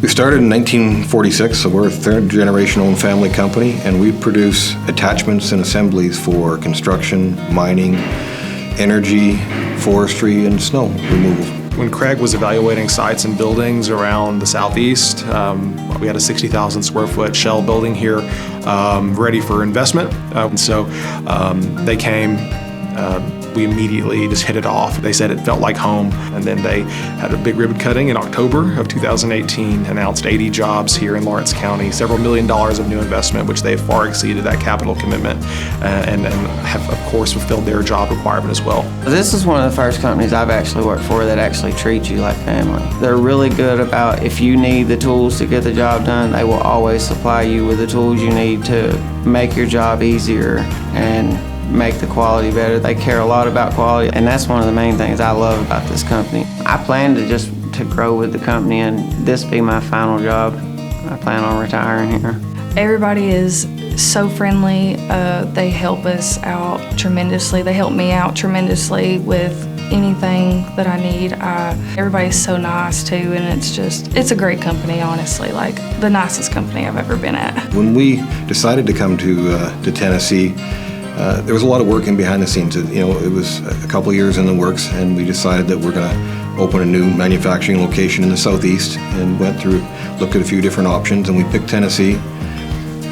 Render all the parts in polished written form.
We started in 1946, so we're a third-generation owned family company, and we produce attachments and assemblies for construction, mining, energy, forestry, and snow removal. When Craig was evaluating sites and buildings around the southeast, we had a 60,000 square foot shell building here ready for investment. So they came. We immediately just hit it off. They said it felt like home, and then they had a big ribbon cutting in October of 2018, announced 80 jobs here in Lawrence County, several $1 million of new investment, which they far exceeded that capital commitment, and have, of course, fulfilled their job requirement as well. This is one of the first companies I've actually worked for that actually treats you like family. They're really good about if you need the tools to get the job done, they will always supply you with the tools you need to make your job easier and make the quality better. They care a lot about quality, and that's one of the main things I love about this company. I plan to grow with the company, and this be my final job. I plan on retiring here. Everybody is so friendly. They help us out tremendously. They help me out tremendously with anything that I need. Everybody's so nice too, and it's a great company, honestly, like the nicest company I've ever been at. When we decided to come to Tennessee, there was a lot of work in behind the scenes. It was a couple of years in the works, and we decided that we're going to open a new manufacturing location in the southeast, and looked at a few different options, and we picked Tennessee.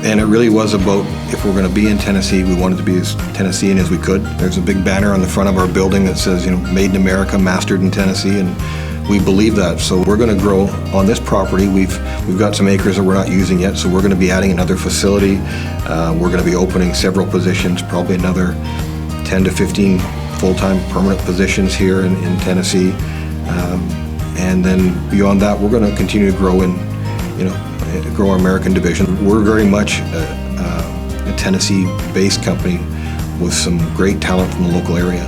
And it really was about, if we're going to be in Tennessee, we wanted to be as Tennessean as we could. There's a big banner on the front of our building that says, Made in America, mastered in Tennessee, and we believe that. So we're going to grow on this property. We've got some acres that we're not using yet, so we're going to be adding another facility. We're going to be opening several positions, probably another 10 to 15 full-time permanent positions here in Tennessee. And then beyond that, we're going to continue to grow grow our American division. We're very much a Tennessee-based company with some great talent from the local area.